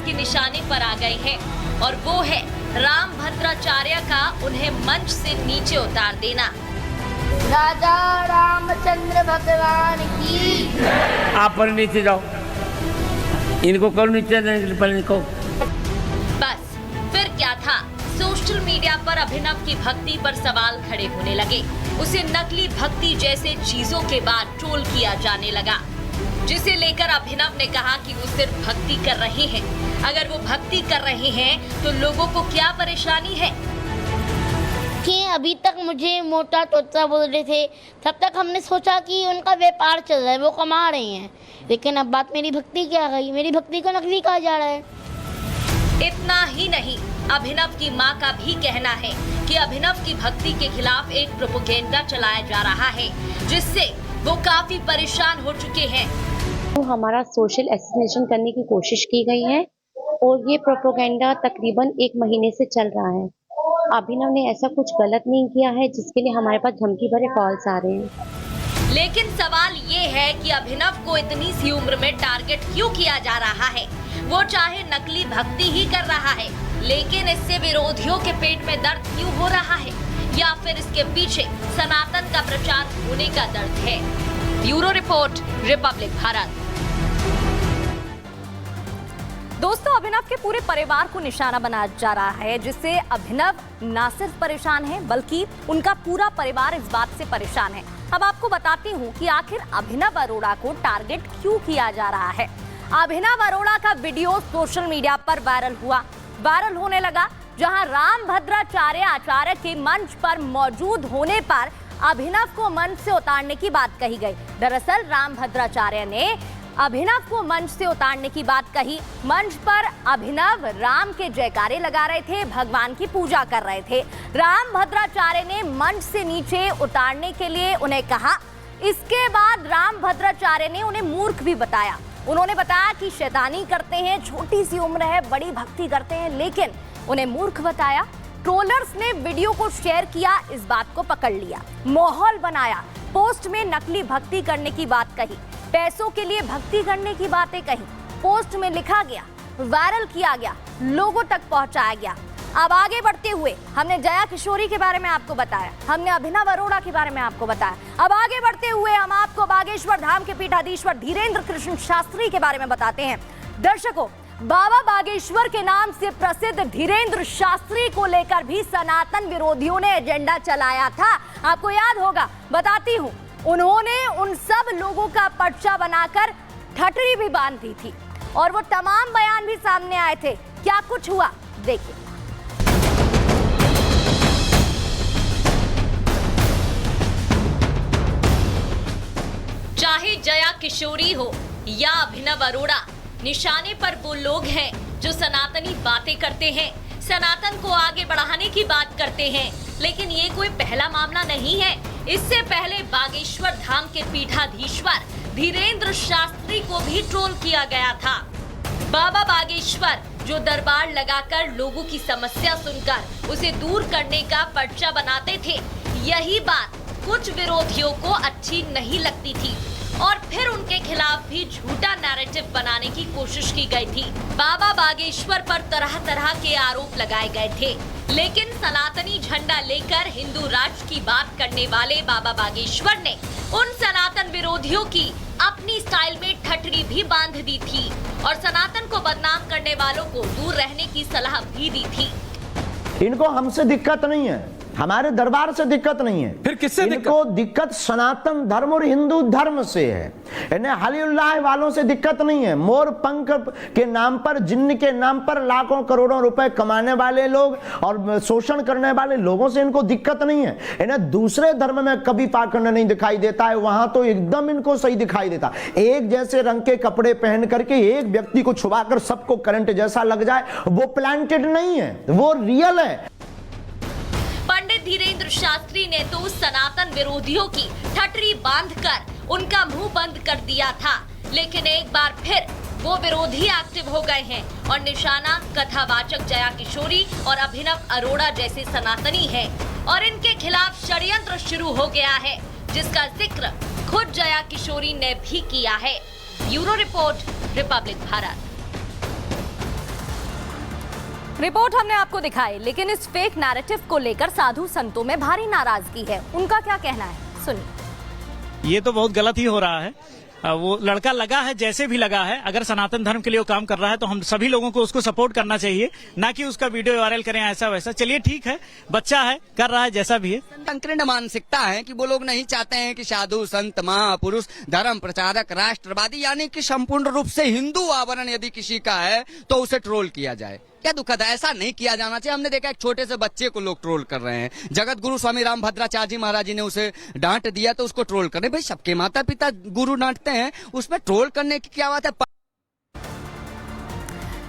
के निशाने पर आ गए हैं और वो है रामभद्राचार्य का उन्हें मंच से नीचे उतार देना। राजा रामचंद्र भगवान की। आप पर नीचे जाओ, इनको करो नीचे, इनको। बस फिर क्या था, सोशल मीडिया पर अभिनव की भक्ति पर सवाल खड़े होने लगे। उसे नकली भक्ति जैसे चीजों के बाद ट्रोल किया जाने लगा, जिसे लेकर अभिनव ने कहा कि वो सिर्फ भक्ति कर रहे हैं। अगर वो भक्ति कर रहे हैं तो लोगों को क्या परेशानी है? कि अभी तक मुझे मोटा तोता बोल रहे थे, तब तक हमने सोचा कि उनका व्यापार चल रहा है, वो कमा रहे हैं। लेकिन अब बात मेरी भक्ति की आ गई, मेरी भक्ति को नकली कहा जा रहा है। इतना ही नहीं, अभिनव की मां का भी कहना है कि अभिनव की भक्ति के खिलाफ एक प्रोपेगेंडा चलाया जा रहा है, जिससे वो काफी परेशान हो चुके हैं। तो हमारा सोशल एसेसिनेशन करने की कोशिश की गई है और ये प्रोपेगेंडा तकरीबन 1 महीने से चल रहा है। अभिनव ने ऐसा कुछ गलत नहीं किया है जिसके लिए हमारे पास धमकी भरे कॉल्स आ रहे हैं। लेकिन सवाल ये है कि अभिनव को इतनी सी उम्र में टारगेट क्यों किया जा रहा है? वो चाहे नकली भक्ति ही कर रहा है, लेकिन इससे विरोधियों के पेट में दर्द क्यों हो रहा है? या फिर इसके पीछे सनातन का प्रचार होने का दर्द है? Bureau report, Republic Bharat. दोस्तों, अभिनव के पूरे परिवार को निशाना बनाया जा रहा है, जिससे अभिनव न सिर्फ परेशान है बल्कि उनका पूरा परिवार इस बात से परेशान है। अब आपको बताती हूँ कि आखिर अभिनव अरोड़ा को टारगेट क्यों किया जा रहा है। अभिनव अरोड़ा का वीडियो सोशल मीडिया पर वायरल होने लगा, जहां रामभद्राचार्य आचार्य के मंच पर मौजूद होने पर अभिनव को मंच से उतारने की बात कही गई। दरअसल रामभद्राचार्य ने अभिनव को मंच से उतारने की बात कही। मंच पर अभिनव राम के जयकारे लगा रहे थे, भगवान की पूजा कर रहे थे। रामभद्राचार्य ने मंच से नीचे उतारने के लिए उन्हें कहा। इसके बाद रामभद्राचार्य ने उन्हें मूर्ख भी बताया। उन्होंने बताया कि शैतानी करते हैं, छोटी सी उम्र है, बड़ी भक्ति करते हैं, लेकिन उन्हें मूर्ख बताया। ट्रोलर्स ने वीडियो को शेयर किया, इस बात को पकड़ लिया, माहौल बनाया, पोस्ट में नकली भक्ति करने की बात कही, पैसों के लिए भक्ति करने की बातें कही, पोस्ट में लिखा गया, वायरल किया गया, लोगों तक पहुंचाया गया। अब आगे बढ़ते हुए हमने जया किशोरी के बारे में आपको बताया, हमने अभिनव अरोड़ा के बारे में आपको बताया। अब आगे बढ़ते हुए हम आपको बागेश्वर धाम के पीठाधीश्वर धीरेन्द्र कृष्ण शास्त्री के बारे में बताते हैं। दर्शकों, बाबा बागेश्वर के नाम से प्रसिद्ध धीरेन्द्र शास्त्री को लेकर भी सनातन विरोधियों ने एजेंडा चलाया था। आपको याद होगा, बताती हूँ, उन्होंने उन सब लोगों का पर्चा बनाकर ठटरी भी बांध दी थी और वो तमाम बयान भी सामने आए थे। क्या कुछ हुआ, देखिए। चाहे जया किशोरी हो या अभिनव अरोड़ा, निशाने पर वो लोग हैं जो सनातनी बातें करते हैं, सनातन को आगे बढ़ाने की बात करते हैं। लेकिन ये कोई पहला मामला नहीं है। इससे पहले बागेश्वर धाम के पीठाधीश्वर धीरेन्द्र शास्त्री को भी ट्रोल किया गया था। बाबा बागेश्वर जो दरबार लगाकर लोगों की समस्या सुनकर उसे दूर करने का पर्चा बनाते थे, यही बात कुछ विरोधियों को अच्छी नहीं लगती थी और फिर उनके खिलाफ भी झूठा नैरेटिव बनाने की कोशिश की गई थी। बाबा बागेश्वर पर तरह तरह के आरोप लगाए गए थे, लेकिन सनातनी झंडा लेकर हिंदू राष्ट्र की बात करने वाले बाबा बागेश्वर ने उन सनातन विरोधियों की अपनी स्टाइल में ठटरी भी बांध दी थी और सनातन को बदनाम करने वालों को दूर रहने की सलाह भी दी थी। इनको हमसे दिक्कत नहीं है, हमारे दरबार से दिक्कत नहीं है। फिर किससे इनको दिक्कत सनातन धर्म और हिंदू धर्म से है। इन्हें हलीउल्लाह वालों से दिक्कत नहीं है। मोर पंख के नाम पर, जिन्न के नाम पर लाखों करोड़ों रुपए कमाने वाले लोग और शोषण करने वाले लोगों से इनको दिक्कत नहीं है। इन्हें दूसरे धर्म में कभी पाखंड नहीं दिखाई देता है, वहां तो एकदम इनको सही दिखाई देता। एक जैसे रंग के कपड़े पहन करके एक व्यक्ति को छुपाकर सबको करंट जैसा लग जाए, वो प्लांटेड नहीं है, वो रियल है। पंडित धीरेन्द्र शास्त्री ने तो सनातन विरोधियों की ठटरी बांधकर उनका मुंह बंद कर दिया था, लेकिन एक बार फिर वो विरोधी एक्टिव हो गए हैं और निशाना कथावाचक जया किशोरी और अभिनव अरोड़ा जैसे सनातनी हैं और इनके खिलाफ षड्यंत्र शुरू हो गया है, जिसका जिक्र खुद जया किशोरी ने भी किया है। Bureau report, Republic Bharat. Report हमने आपको दिखाई, लेकिन इस फेक नैरेटिव को लेकर साधु संतों में भारी नाराजगी है। उनका क्या कहना है, सुनिए। ये तो बहुत गलत ही हो रहा है। वो लड़का लगा है जैसे भी लगा है, अगर सनातन धर्म के लिए वो काम कर रहा है तो हम सभी लोगों को उसको सपोर्ट करना चाहिए, ना कि उसका वीडियो वायरल करें ऐसा वैसा। चलिए ठीक है, बच्चा है, कर रहा है जैसा भी है। संकीर्ण मानसिकता है कि वो लोग नहीं चाहते हैं कि साधु संत महापुरुष धर्म प्रचारक राष्ट्रवादी यानी कि संपूर्ण रूप से हिंदू आवरण यदि किसी का है तो उसे ट्रोल किया जाए। क्या दुखद है, ऐसा नहीं किया जाना चाहिए। हमने देखा एक छोटे से बच्चे को लोग ट्रोल कर रहे हैं। जगत गुरु स्वामी रामभद्राचार्य जी महाराज जी ने उसे डांट दिया तो उसको ट्रोल कर रहे। भाई सबके माता पिता गुरु डांटते हैं, उसमें ट्रोल करने की क्या बात है।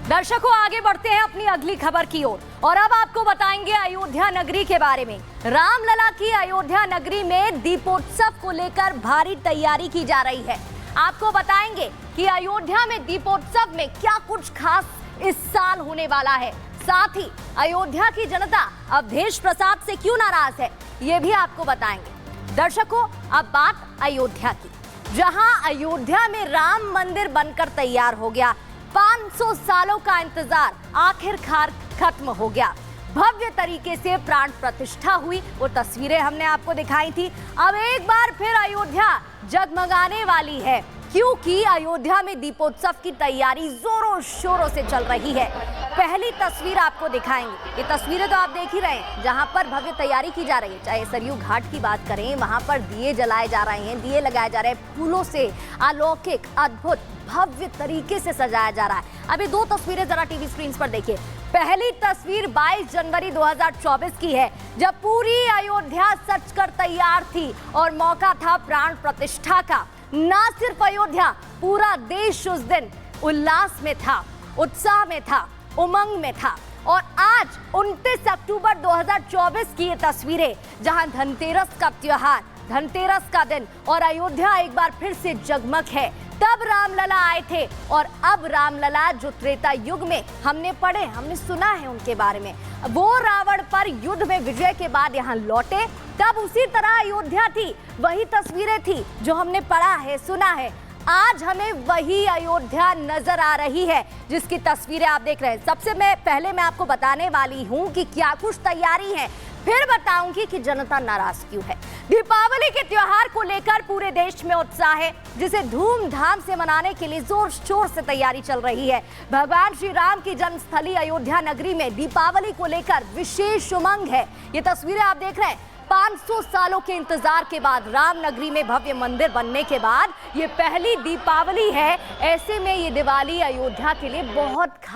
दर्शकों, आगे बढ़ते हैं अपनी अगली खबर की ओर और अब आपको बताएंगे अयोध्या नगरी के बारे में। रामलला की अयोध्या नगरी में दीपोत्सव को लेकर भारी तैयारी की जा रही है। आपको बताएंगे कि अयोध्या में दीपोत्सव में क्या कुछ खास इस साल होने वाला है। साथ ही अयोध्या की जनता अवधेश प्रसाद से क्यों नाराज है, ये भी आपको बताएंगे। दर्शकों, अब बात अयोध्या की, जहां अयोध्या में राम मंदिर बनकर तैयार हो गया। 500 सालों का इंतजार आखिरकार खत्म हो गया। भव्य तरीके से प्राण प्रतिष्ठा हुई, वो तस्वीरें हमने आपको दिखाई थी। अब एक बार फिर अयोध्या जगमगाने वाली है, क्योंकि अयोध्या में दीपोत्सव की तैयारी जोरों शोरों से चल रही है। पहली तस्वीर आपको दिखाएंगे। ये तस्वीरें तो आप देख ही रहे हैं, जहां पर भव्य तैयारी की जा रही है। चाहे सरयू घाट की बात करें, वहां पर दिए जलाए जा रहे हैं, दिए लगाए जा रहे हैं, फूलों से अलौकिक अद्भुत भव्य तरीके से सजाया जा रहा है। अभी दो तस्वीरें जरा टीवी स्क्रीन पर देखिए। पहली तस्वीर 22 जनवरी 2024 की है, जब पूरी अयोध्या सज कर तैयार थी और मौका था प्राण प्रतिष्ठा का। ना सिर्फ अयोध्या, पूरा देश उस दिन उल्लास में था, उत्साह में था, उमंग में था। और आज 29 अक्टूबर 2024 की ये तस्वीरें, जहां धनतेरस का त्योहार, धनतेरस का दिन और अयोध्या एक बार फिर से जगमग है। तब रामलला आए थे और अब रामलला जो त्रेता युग में हमने पढ़े, हमने सुना है उनके बारे में, वो रावण पर युद्ध में विजय के बाद यहाँ लौटे, तब उसी तरह अयोध्या थी। वही तस्वीरें थी जो हमने पढ़ा है, सुना है। आज हमें वही अयोध्या नजर आ रही है, जिसकी तस्वीरें आप देख रहे हैं। सबसे पहले मैं आपको बताने वाली हूँ कि क्या कुछ तैयारी है, फिर बताऊंगी कि जनता नाराज क्यों है। दीपावली के त्योहार को लेकर पूरे देश में उत्साह है, जिसे धूमधाम से मनाने के लिए जोर शोर से तैयारी चल रही है। भगवान श्री राम की जन्मस्थली अयोध्या नगरी में दीपावली को लेकर विशेष उमंग है। ये तस्वीरें आप देख रहे हैं। 500 सालों के इंतजार के बाद राम नगरी में भव्य मंदिर बनने के बाद ये पहली दीपावली है। ऐसे में ये दिवाली अयोध्या के लिए बहुत